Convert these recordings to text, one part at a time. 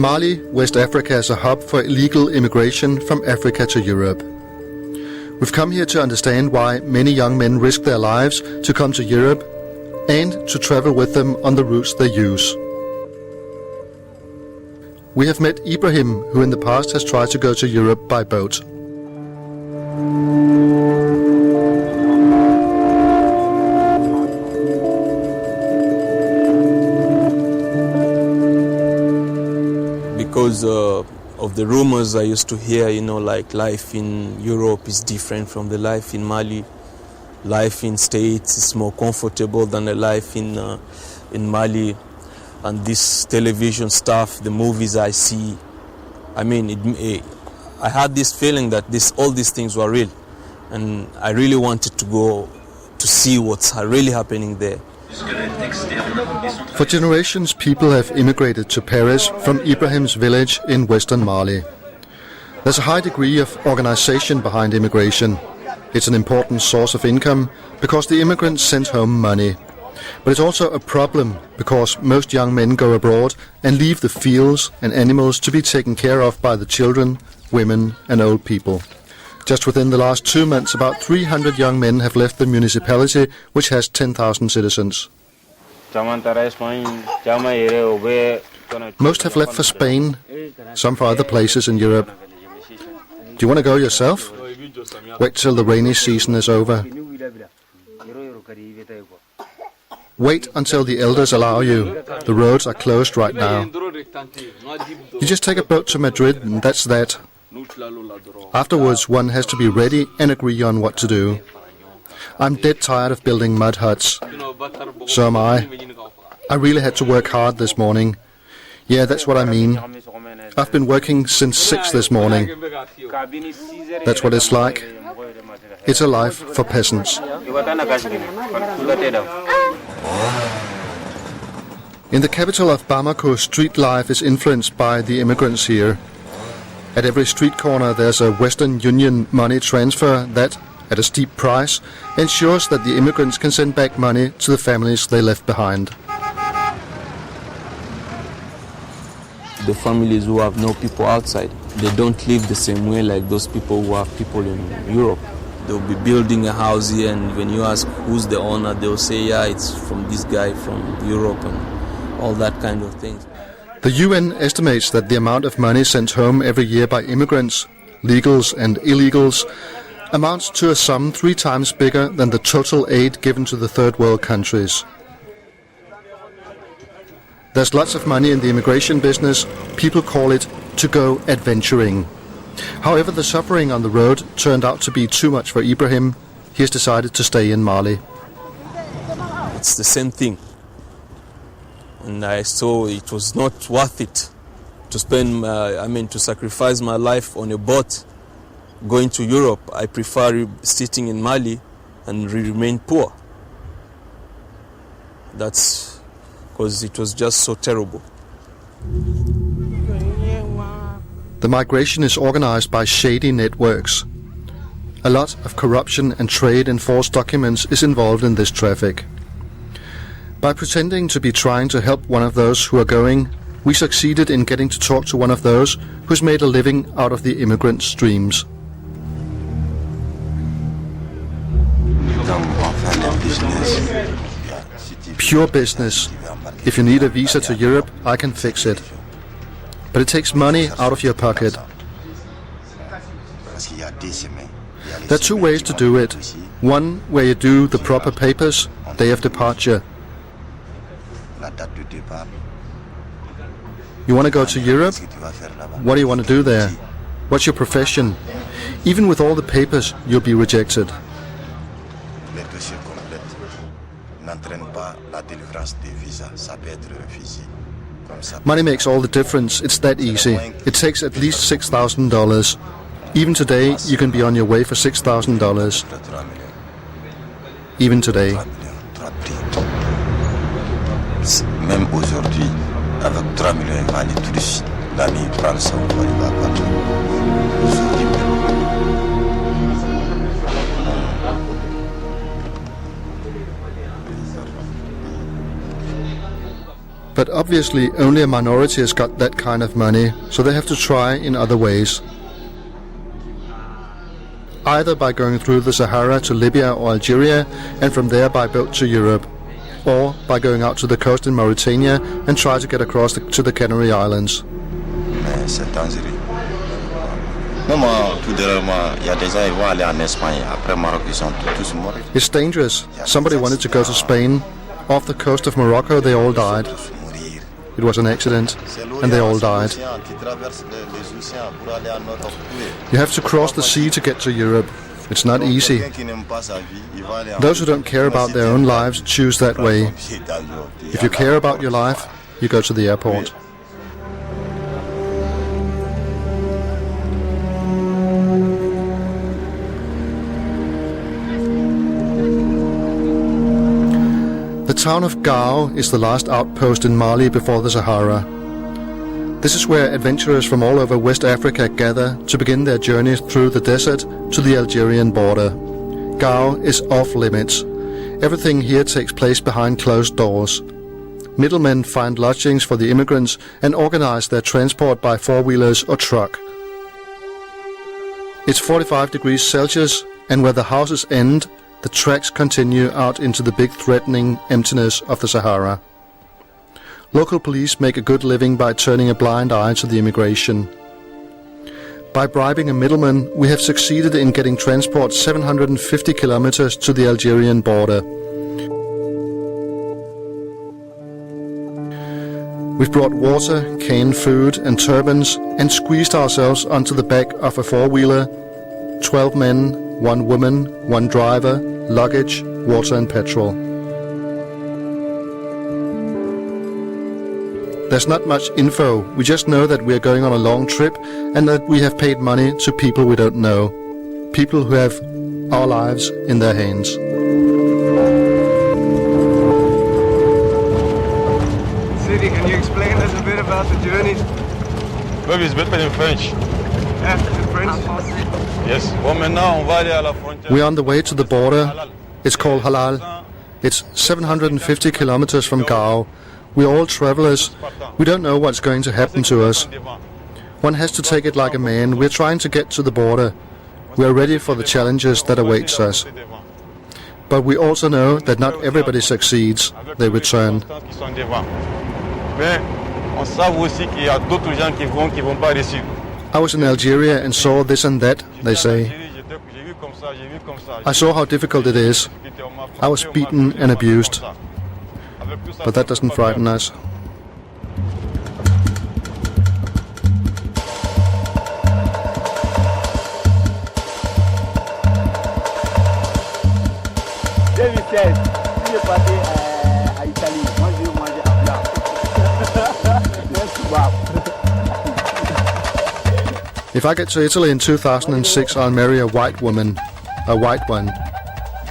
Mali, West Africa is a hub for illegal immigration from Africa to Europe. We've come here to understand why many young men risk their lives to come to Europe and to travel with them on the routes they use. We have met Ibrahim, who in the past has tried to go to Europe by boat. Because of the rumors I used to hear, like life in Europe is different from the life in Mali. Life in States is more comfortable than the life in Mali. And this television stuff, the movies I see, I had this feeling that all these things were real. And I really wanted to go to see what's really happening there. For generations, people have immigrated to Paris from Ibrahim's village in western Mali. There's a high degree of organization behind immigration. It's an important source of income because the immigrants send home money. But it's also a problem because most young men go abroad and leave the fields and animals to be taken care of by the children, women and old people. Just within the last 2 months, about 300 young men have left the municipality, which has 10,000 citizens. Most have left for Spain, some for other places in Europe. Do you want to go yourself? Wait till the rainy season is over. Wait until the elders allow you. The roads are closed right now. You just take a boat to Madrid and that's that. Afterwards, one has to be ready and agree on what to do. I'm dead tired of building mud huts. So am I. I really had to work hard this morning. Yeah, that's what I mean. I've been working since 6 this morning. That's what it's like. It's a life for peasants. In the capital of Bamako, street life is influenced by the immigrants here. At every street corner there's a Western Union money transfer that, at a steep price, ensures that the immigrants can send back money to the families they left behind. The families who have no people outside, they don't live the same way like those people who have people in Europe. They'll be building a house here, and when you ask who's the owner, they'll say, yeah, it's from this guy from Europe and all that kind of things. The UN estimates that the amount of money sent home every year by immigrants, legals and illegals, amounts to a sum 3 times bigger than the total aid given to the third world countries. There's lots of money in the immigration business. People call it to go adventuring. However, the suffering on the road turned out to be too much for Ibrahim. He has decided to stay in Mali. It's the same thing. And I saw it was not worth it to to sacrifice my life on a boat going to Europe. I prefer sitting in Mali and remain poor. That's because it was just so terrible. The migration is organized by shady networks. A lot of corruption and trade in false documents is involved in this traffic. By pretending to be trying to help one of those who are going, we succeeded in getting to talk to one of those who's made a living out of the immigrant streams. Pure business. If you need a visa to Europe, I can fix it. But it takes money out of your pocket. There are 2 ways to do it. One where you do the proper papers, day of departure. You want to go to Europe? What do you want to do there? What's your profession? Even with all the papers, you'll be rejected. Money makes all the difference. It's that easy. It takes at least $6,000. Even today, you can be on your way for $6,000. Even today. Même aujourd'hui, avec 3 millions, il va aller tout de suite. L'ami, il prend son vol, il va partir. Aujourd'hui. But obviously only a minority has got that kind of money, so they have to try in other ways. Either by going through the Sahara to Libya or Algeria, and from there by boat to Europe, or by going out to the coast in Mauritania and try to get across to the Canary Islands. Mais c'est dangereux. Même tout dernièrement, il y a des gens qui vont aller en Espagne. Après Maroc, ils sont tous morts. It's dangerous. Somebody wanted to go to Spain. Off the coast of Morocco, they all died. It was an accident, and they all died. You have to cross the sea to get to Europe. It's not easy. Those who don't care about their own lives choose that way. If you care about your life, you go to the airport. The town of Gao is the last outpost in Mali before the Sahara. This is where adventurers from all over West Africa gather to begin their journey through the desert to the Algerian border. Gao is off limits. Everything here takes place behind closed doors. Middlemen find lodgings for the immigrants and organize their transport by four-wheelers or truck. It's 45 degrees Celsius, and where the houses end, the tracks continue out into the big threatening emptiness of the Sahara. Local police make a good living by turning a blind eye to the immigration. By bribing a middleman, we have succeeded in getting transport 750 kilometers to the Algerian border. We've brought water, canned food and turbans and squeezed ourselves onto the back of a four-wheeler. 12 men, 1 woman, 1 driver, luggage, water and petrol. There's not much info. We just know that we're going on a long trip and that we have paid money to people we don't know. People who have our lives in their hands. Sidi, can you explain us a bit about the journey? Maybe it's better in French. Yeah, in French? Yes. Bon, maintenant, on va aller à la frontière. We're on the way to the border. It's called Halal. It's 750 kilometers from Gao. We're all travelers. We don't know what's going to happen to us. One has to take it like a man. We're trying to get to the border. We're ready for the challenges that awaits us. But we also know that not everybody succeeds. They return. I was in Algeria and saw this and that, they say. I saw how difficult it is. I was beaten and abused. But that doesn't frighten us. If I get to Italy in 2006, I'll marry a white woman. A white one.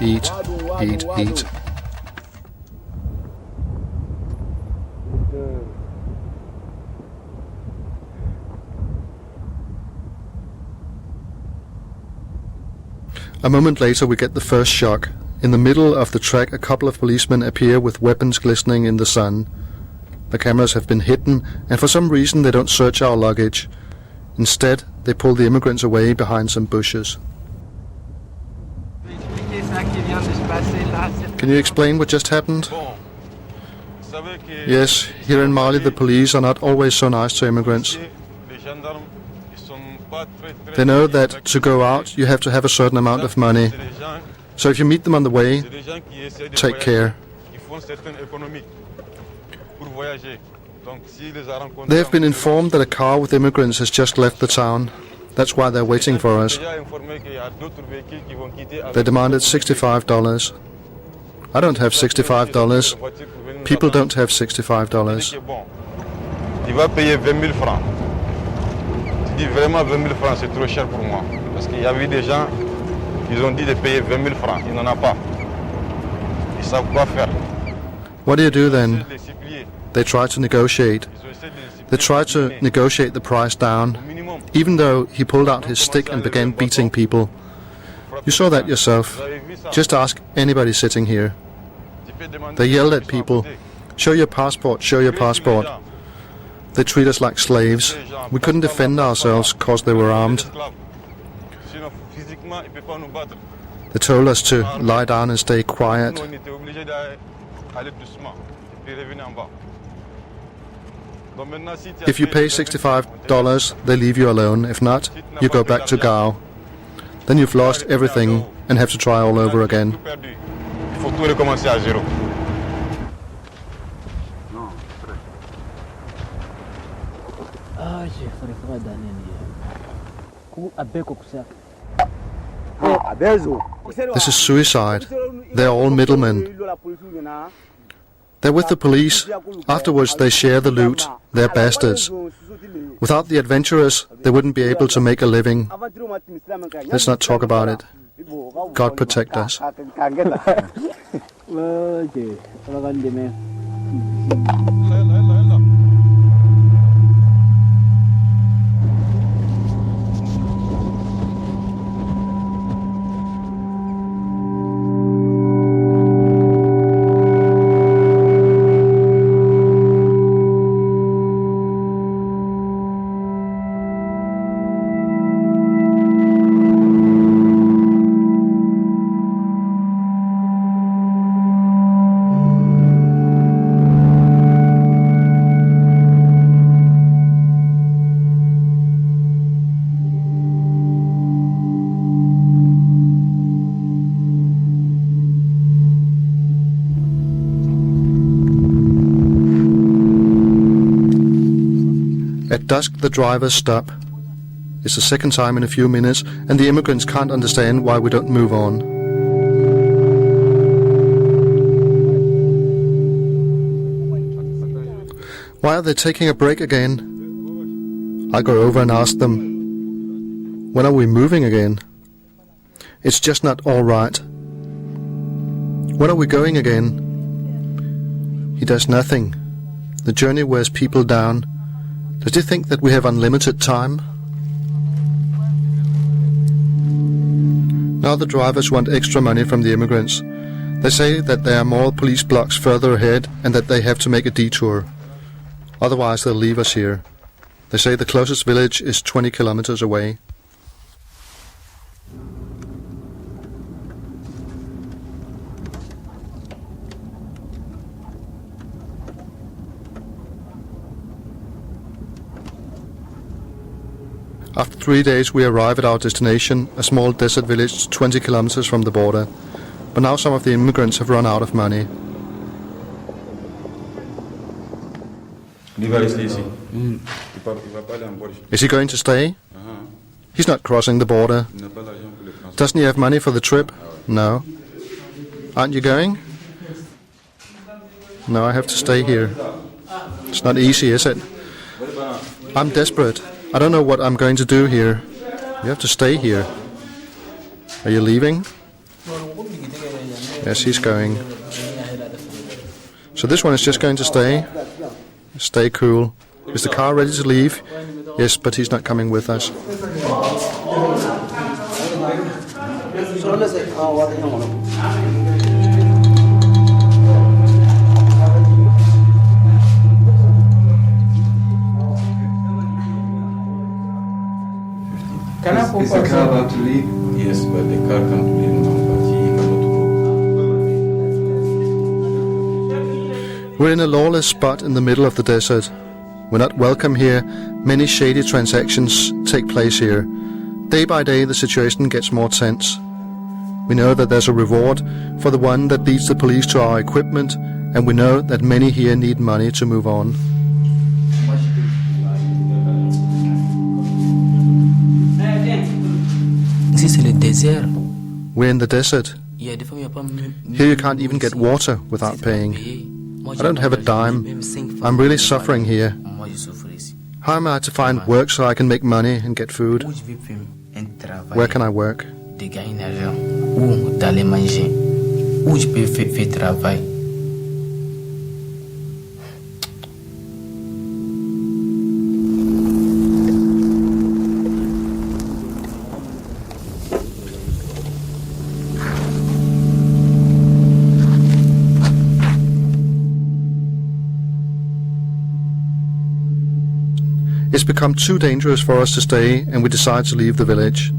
Eat, eat, eat. A moment later we get the first shock. In the middle of the track a couple of policemen appear with weapons glistening in the sun. The cameras have been hidden and for some reason they don't search our luggage. Instead they pull the immigrants away behind some bushes. Can you explain what just happened? Yes, here in Mali the police are not always so nice to immigrants. They know that to go out you have to have a certain amount of money. So if you meet them on the way, take care. They have been informed that a car with immigrants has just left the town. That's why they're waiting for us. They demanded $65. I don't have $65. People don't have $65. Il va payer 20 000 francs. Je dis vraiment 20 000 francs, c'est trop cher pour moi. Parce qu'il y avait des gens, ils ont dit de payer 20 000 francs. Ils n'en ont pas. Ils savent quoi faire. What do you do then? They try to negotiate. They try to negotiate the price down, even though he pulled out his stick and began beating people. You saw that yourself. Just ask anybody sitting here. They yelled at people. Show your passport, show your passport. They treat us like slaves. We couldn't defend ourselves because they were armed. They told us to lie down and stay quiet. If you pay $65, they leave you alone. If not, you go back to Gao. Then you've lost everything and have to try all over again. This is suicide. They're all middlemen. They're with the police. Afterwards they share the loot. They're bastards. Without the adventurers, they wouldn't be able to make a living. Let's not talk about it. God protect us. At dusk the drivers stop. It's the second time in a few minutes, and the immigrants can't understand why we don't move on. Why are they taking a break again? I go over and ask them, when are we moving again? It's just not all right. When are we going again? He does nothing. The journey wears people down. Does he think that we have unlimited time? Now the drivers want extra money from the immigrants. They say that there are more police blocks further ahead and that they have to make a detour. Otherwise they'll leave us here. They say the closest village is 20 kilometers away. After 3 days we arrive at our destination, a small desert village 20 kilometers from the border. But now some of the immigrants have run out of money. Is he going to stay? He's not crossing the border. Doesn't he have money for the trip? No. Aren't you going? No, I have to stay here. It's not easy, is it? I'm desperate. I don't know what I'm going to do here. You have to stay here. Are you leaving? Yes, he's going. So this one is just going to stay. Stay cool. Is the car ready to leave? Yes, but he's not coming with us. Is the car about to leave? Yes, but the car can't leave now, but he cannot go. We're in a lawless spot in the middle of the desert. We're not welcome here. Many shady transactions take place here. Day by day the situation gets more tense. We know that there's a reward for the one that leads the police to our equipment, and we know that many here need money to move on. We're in the desert. Here you can't even get water without paying. I don't have a dime. I'm really suffering here. How am I to find work so I can make money and get food? Where can I work? It's become too dangerous for us to stay, and we decide to leave the village.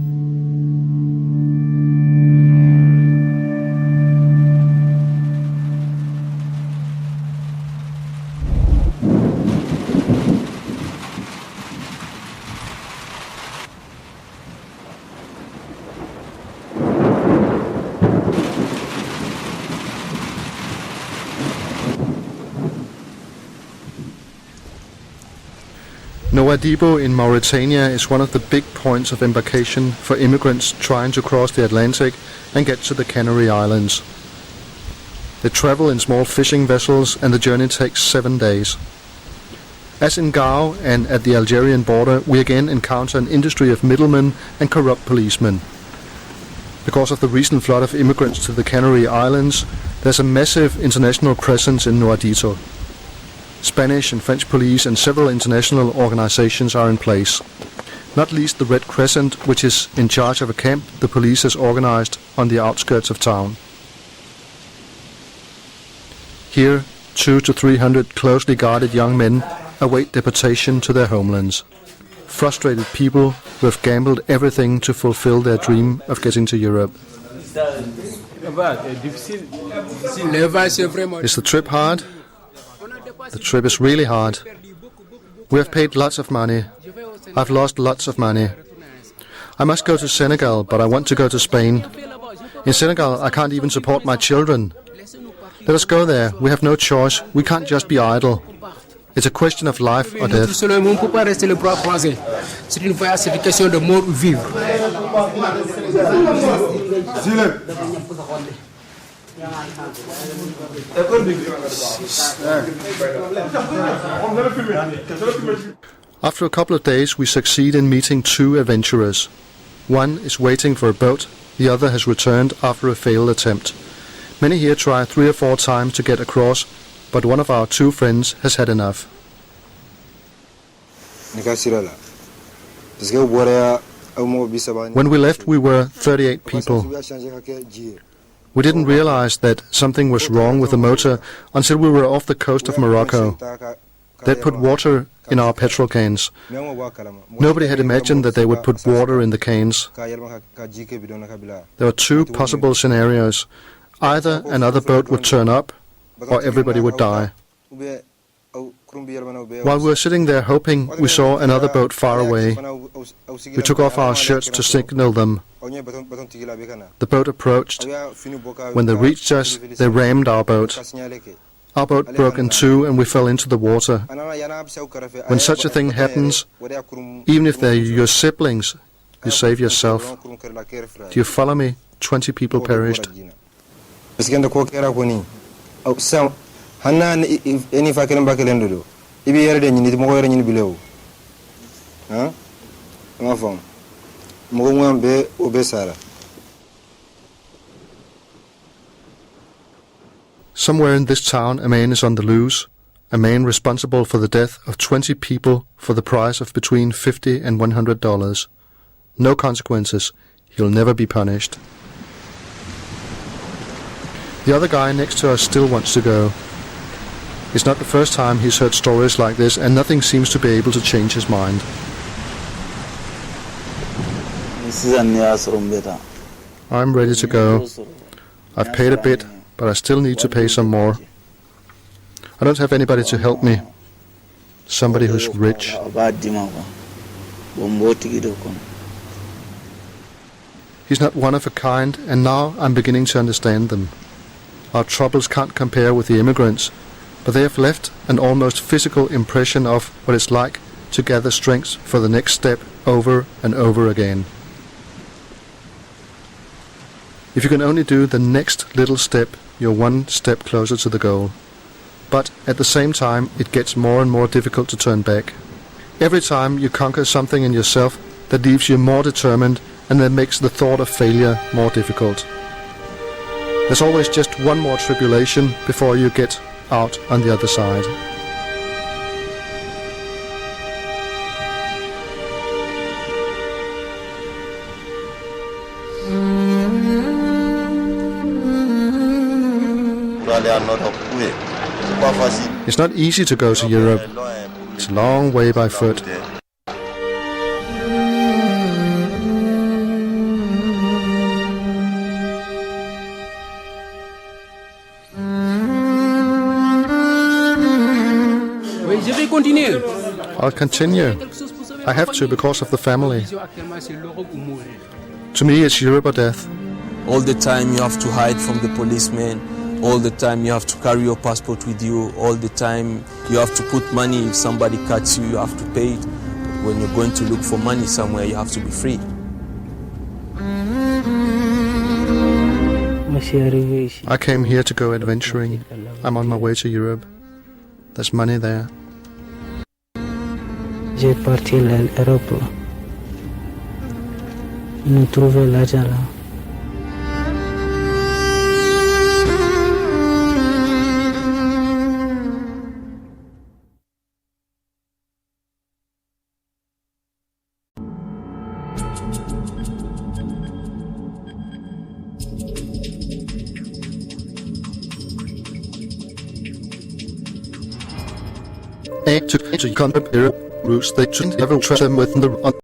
Nouadhibou in Mauritania is one of the big points of embarkation for immigrants trying to cross the Atlantic and get to the Canary Islands. They travel in small fishing vessels and the journey takes 7 days. As in Gao and at the Algerian border, we again encounter an industry of middlemen and corrupt policemen. Because of the recent flood of immigrants to the Canary Islands, there's a massive international presence in Nouadhibou. Spanish and French police and several international organizations are in place. Not least the Red Crescent, which is in charge of a camp the police has organized on the outskirts of town. Here, 200 to 300 closely guarded young men await deportation to their homelands. Frustrated people who have gambled everything to fulfill their dream of getting to Europe. Is the trip hard? The trip is really hard. We have paid lots of money. I've lost lots of money. I must go to Senegal, but I want to go to Spain. In Senegal, I can't even support my children. Let us go there. We have no choice. We can't just be idle. It's a question of life or death. After a couple of days, we succeed in meeting 2 adventurers. One is waiting for a boat, the other has returned after a failed attempt. Many here try 3 or 4 times to get across, but one of our 2 friends has had enough. When we left, we were 38 people. We didn't realize that something was wrong with the motor until we were off the coast of Morocco. They'd put water in our petrol cans. Nobody had imagined that they would put water in the cans. There were 2 possible scenarios. Either another boat would turn up, or everybody would die. While we were sitting there hoping, we saw another boat far away. We took off our shirts to signal them. The boat approached. When they reached us, they rammed our boat. Our boat broke in 2 and we fell into the water. When such a thing happens, even if they're your siblings, you save yourself. Do you follow me? 20 people perished. Somewhere in this town a man is on the loose, a man responsible for the death of 20 people for the price of between $50 and $100. No consequences. He'll never be punished. The other guy next to us still wants to go. It's not the first time he's heard stories like this, and nothing seems to be able to change his mind. I'm ready to go. I've paid a bit, but I still need to pay some more. I don't have anybody to help me. Somebody who's rich. He's not one of a kind, and now I'm beginning to understand them. Our troubles can't compare with the immigrants, but they have left an almost physical impression of what it's like to gather strength for the next step over and over again. If you can only do the next little step, you're one step closer to the goal. But at the same time, it gets more and more difficult to turn back. Every time you conquer something in yourself that leaves you more determined and that makes the thought of failure more difficult. There's always just one more tribulation before you get out on the other side. It's not easy to go to Europe. It's a long way by foot. continuer. I'll continue. I have to because of the family. Actuellement, c'est l'Europe ou mourir. To me, it's Europe or death. All the time you have to hide from the policeman. All the time you have to carry your passport with you. All the time you have to put money. If somebody cuts you, you have to pay it. When you're going to look for money somewhere, you have to be free. I came here to go adventuring. I'm on my way to Europe. There's money there. J'ai parti l'Europe. Nous trouver l'argent là. To conquer Europe routes, they shouldn't ever trust them with the